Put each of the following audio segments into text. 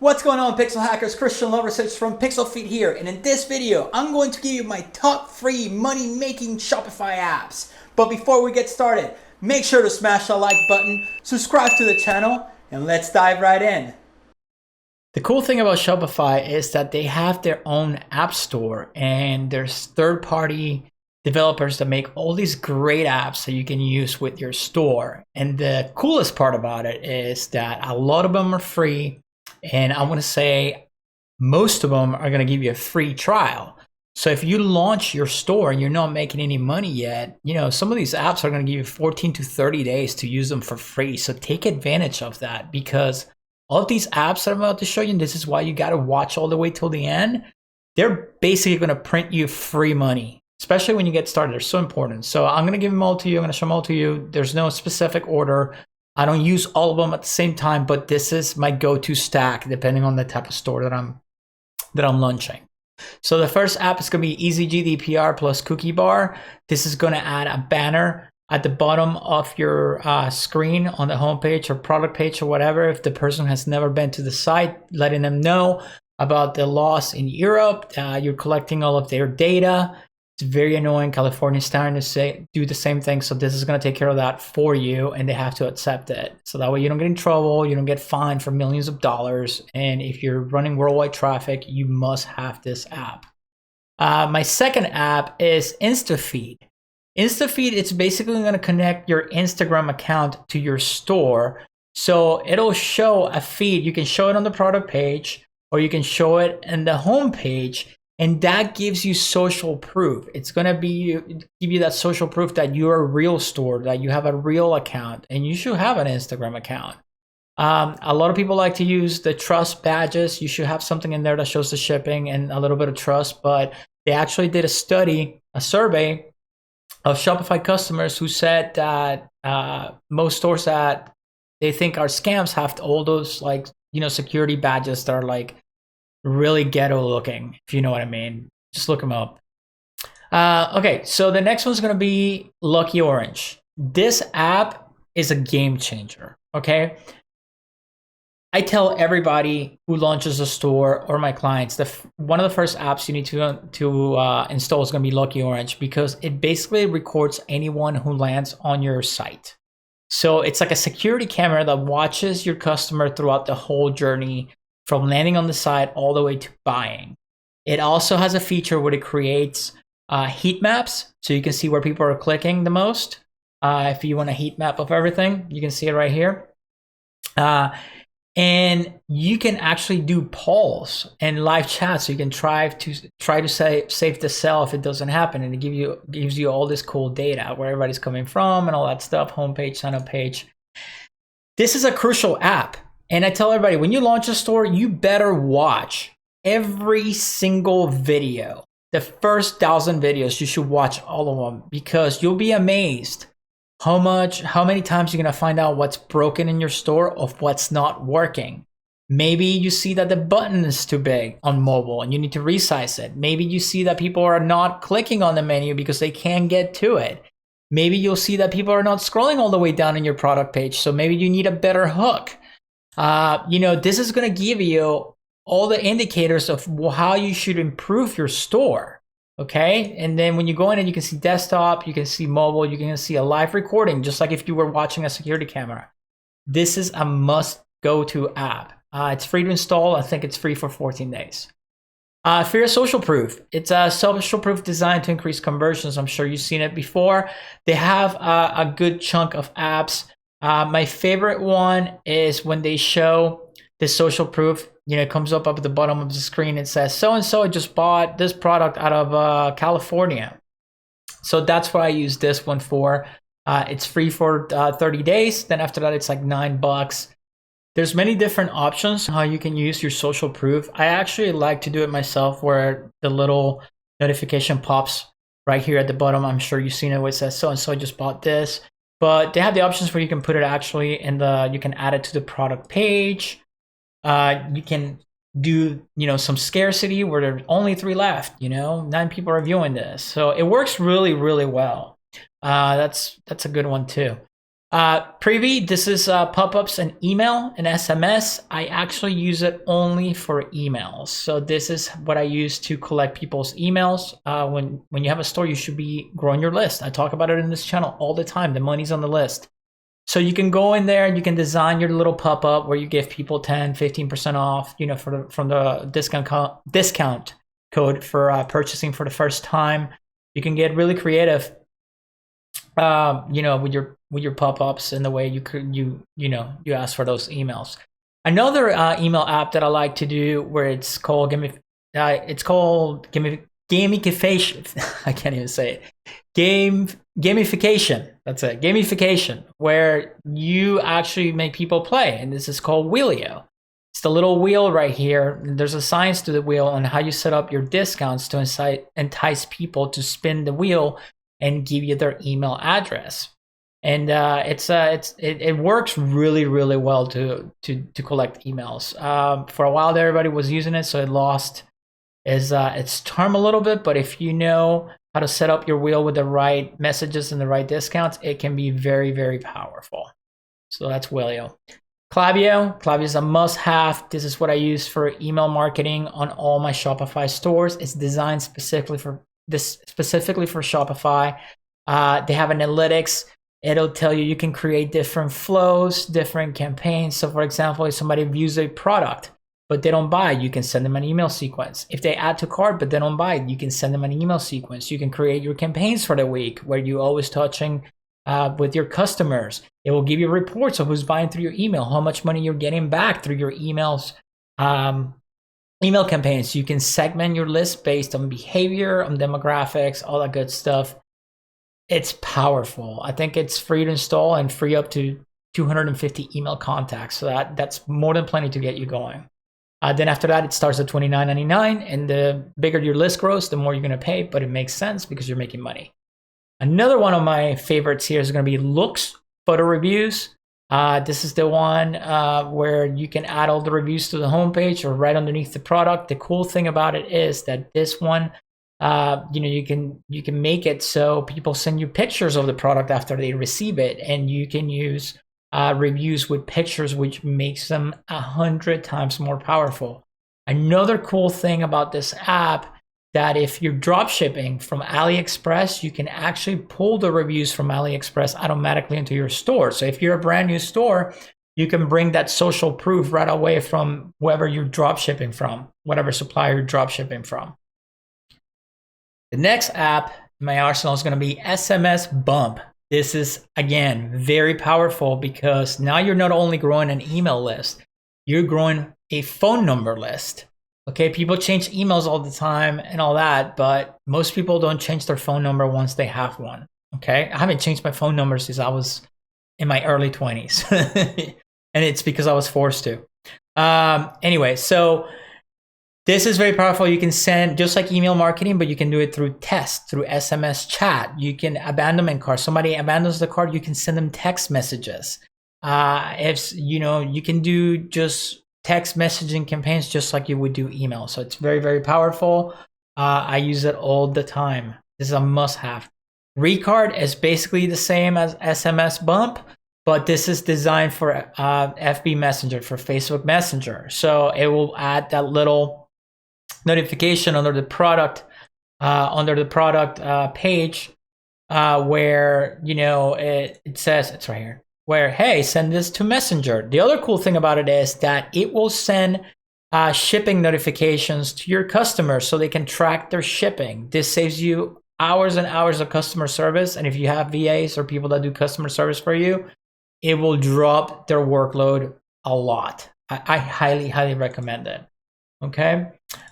What's going on, Pixel Hackers? Christian Lovrecich from PixlFeed here, and in this video, I'm going to give you my top 3 money-making Shopify apps. But before we get started, make sure to smash the like button, subscribe to the channel, and let's dive right in. The cool thing about Shopify is that they have their own app store, and there's third-party developers that make all these great apps that you can use with your store. And the coolest part about it is that a lot of them are free, and I want to say most of them are going to give you a free trial. So if you launch your store and you're not making any money yet, some of these apps are going to give you 14 to 30 days to use them for free. So take advantage of that, because all of these apps that I'm about to show you, and this is why you got to watch all the way till the end, they're basically going to print you free money. Especially when you get started, they're so important. So I'm going to give them all to you. I'm going to show them all to you. There's no specific order. I don't use all of them at the same time, but this is my go-to stack depending on the type of store that I'm launching. So the first app is going to be Easy GDPR plus Cookie Bar. This is going to add a banner at the bottom of your screen on the homepage or product page or whatever. If the person has never been to the site, letting them know about the laws in Europe. You're collecting all of their data. It's very annoying. California's starting to do the same thing. So this is going to take care of that for you, and they have to accept it. So that way you don't get in trouble. You don't get fined for millions of dollars. And if you're running worldwide traffic, you must have this app. My second app is InstaFeed. InstaFeed, it's basically going to connect your Instagram account to your store. So it'll show a feed. You can show it on the product page, or you can show it in the home page. And that gives you social proof. It's going to give you that social proof that you're a real store, that you have a real account, and you should have an Instagram account. A lot of people like to use the trust badges. You should have something in there that shows the shipping and a little bit of trust. But they actually did a survey of Shopify customers who said that most stores that they think are scams have all those security badges that are really ghetto looking, if you know what I mean. Just look them up. Okay, so the next one's going to be LuckyOrange. This app is a game changer, okay? I tell everybody who launches a store, or my clients, one of the first apps you need to install is going to be LuckyOrange, because it basically records anyone who lands on your site. So it's like a security camera that watches your customer throughout the whole journey, from landing on the site all the way to buying. It also has a feature where it creates heat maps, so you can see where people are clicking the most. If you want a heat map of everything, you can see it right here. And you can actually do polls and live chat, so you can try to save the sell if it doesn't happen, and it gives you all this cool data where everybody's coming from and all that stuff. Homepage, sign up page. This is a crucial app. And I tell everybody, when you launch a store, you better watch every single video. The first 1,000 videos, you should watch all of them, because you'll be amazed how many times you're going to find out what's broken in your store, of what's not working. Maybe you see that the button is too big on mobile and you need to resize it. Maybe you see that people are not clicking on the menu because they can't get to it. Maybe you'll see that people are not scrolling all the way down in your product page. So maybe you need a better hook. This is going to give you all the indicators of how you should improve your store. Okay. And then when you go in and you can see desktop, you can see mobile, you can see a live recording, just like if you were watching a security camera. This is a must go to app. It's free to install. I think it's free for 14 days. For social proof, it's a social proof designed to increase conversions. I'm sure you've seen it before. They have a good chunk of apps. My favorite one is when they show the social proof. It comes up at the bottom of the screen. It says, so-and-so just bought this product out of California. So that's what I use this one for. It's free for 30 days. Then after that, it's like $9. There's many different options how you can use your social proof. I actually like to do it myself, where the little notification pops right here at the bottom. I'm sure you've seen it, where it says, so-and-so just bought this. But they have the options where you can put it actually you can add it to the product page. You can do, some scarcity where there's only 3 left, 9 people are viewing this. So it works really, really well. That's a good one too. Preview, this is Popups and email and SMS. I actually use it only for emails. So this is what I use to collect people's emails. When you have a store, you should be growing your list. I talk about it in this channel all the time. The money's on the list. So you can go in there and you can design your little pop-up where you give people 10, 15% off, from the discount code for purchasing for the first time. You can get really creative, with your pop-ups and the way you ask for those emails. Another email app that I like to do, where it's called gamification. I can't even say it. Gamification. That's it. Gamification, where you actually make people play, and this is called Wheelio. It's the little wheel right here. There's a science to the wheel on how you set up your discounts to entice people to spin the wheel and give you their email address. And it works really, really well to collect emails. For a while there, everybody was using it, so it lost its charm a little bit. But if you know how to set up your wheel with the right messages and the right discounts, it can be very, very powerful. So that's Wheelio. Klaviyo is a must-have. This is what I use for email marketing on all my Shopify stores. It's designed specifically for Shopify. They have analytics. It'll tell you can create different flows, different campaigns. So for example, if somebody views a product but they don't buy, you can send them an email sequence. If they add to cart but they don't buy, you can send them an email sequence. You can create your campaigns for the week where you're always touching with your customers. It will give you reports of who's buying through your email, how much money you're getting back through your emails. Email campaigns, you can segment your list based on behavior, on demographics, all that good stuff. It's powerful. I think it's free to install and free up to 250 email contacts. So that's more than plenty to get you going. Then after that, it starts at $29.99, and the bigger your list grows, the more you're going to pay, but it makes sense because you're making money. Another one of my favorites here is going to be Looks Photo Reviews. This is the one where you can add all the reviews to the homepage or right underneath the product. The cool thing about it is that this one, you can make it so people send you pictures of the product after they receive it, and you can use reviews with pictures, which makes them 100 times more powerful. Another cool thing about this app, that if you're drop shipping from AliExpress, you can actually pull the reviews from AliExpress automatically into your store. So if you're a brand new store, you can bring that social proof right away from whoever you're drop shipping from, whatever supplier you're drop shipping from. The next app in my arsenal is going to be SMSBump. This is, again, very powerful because now you're not only growing an email list, you're growing a phone number list. Okay, people change emails all the time and all that, but most people don't change their phone number once they have one. Okay, I haven't changed my phone number since I was in my early 20s. And it's because I was forced to. Anyway, so this is very powerful. You can send, just like email marketing, but you can do it through text, through SMS chat. You can abandonment cart. Somebody abandons the cart, you can send them text messages. You can do just text messaging campaigns just like you would do email. So it's very, very powerful. I use it all the time. This is a must-have. Recart is basically the same as SMSBump, but this is designed for FB Messenger, for Facebook Messenger. So it will add that little notification under the product page where it says, it's right here, where, hey, send this to Messenger. The other cool thing about it is that it will send shipping notifications to your customers so they can track their shipping. This saves you hours and hours of customer service. And if you have VAs or people that do customer service for you, it will drop their workload a lot. I highly, highly recommend it. Okay.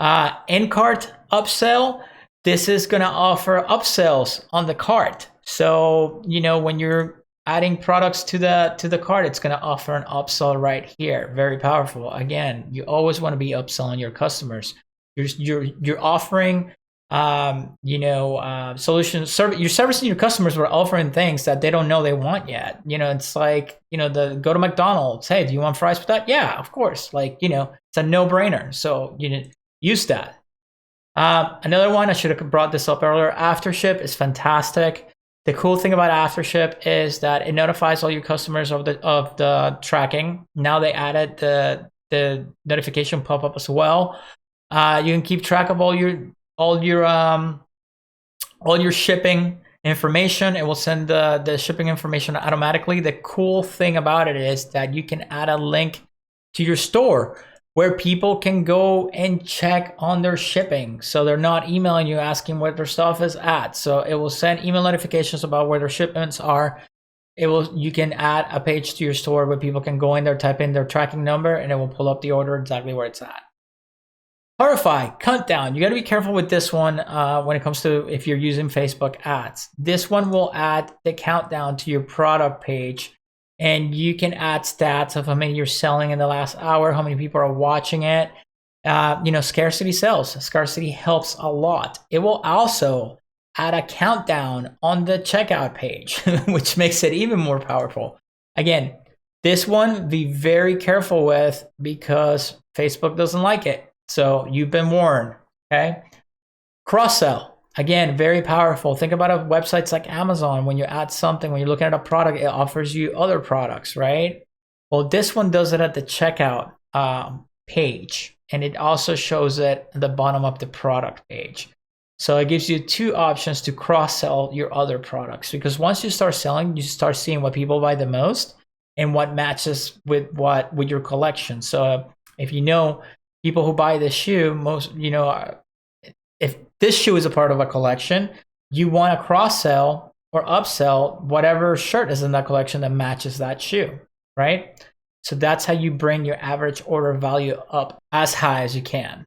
InCart Upsell. This is going to offer upsells on the cart. So, when you're adding products to the cart, it's going to offer an upsell right here. Very powerful. Again, you always want to be upselling your customers. You're offering solutions. You're servicing your customers. We're offering things that they don't know they want yet. It's like, go to McDonald's. Hey, do you want fries with that? Yeah, of course. It's a no-brainer. So use that. Another one, I should have brought this up earlier. AfterShip is fantastic. The cool thing about AfterShip is that it notifies all your customers of the tracking. Now they added the notification pop-up as well. You can keep track of all your shipping information. It will send the shipping information automatically. The cool thing about it is that you can add a link to your store where people can go and check on their shipping. So they're not emailing you asking where their stuff is at. So it will send email notifications about where their shipments are. You can add a page to your store where people can go in there, type in their tracking number, and it will pull up the order exactly where it's at. Shopify, Cutdown. You got to be careful with this one when it comes to if you're using Facebook ads. This one will add the countdown to your product page, and you can add stats of how many you're selling in the last hour, how many people are watching it. Scarcity sells. Scarcity helps a lot. It will also add a countdown on the checkout page, which makes it even more powerful. Again, this one, be very careful with because Facebook doesn't like it. So you've been warned, okay? Crosssell. Again, very powerful. Think about websites like Amazon. When you add something, when you're looking at a product, it offers you other products, right? Well, this one does it at the checkout page, and it also shows it at the bottom of the product page. So it gives you two options to cross-sell your other products, because once you start selling, you start seeing what people buy the most and what matches with your collection. So if you know people who buy this shoe, if this shoe is a part of a collection, you want to cross-sell or upsell whatever shirt is in that collection that matches that shoe, right? So that's how you bring your average order value up as high as you can.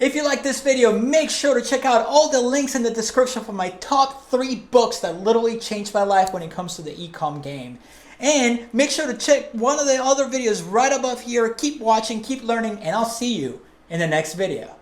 If you like this video, make sure to check out all the links in the description for my top 3 books that literally changed my life when it comes to the e-com game. And make sure to check one of the other videos right above here. Keep watching, keep learning, and I'll see you in the next video.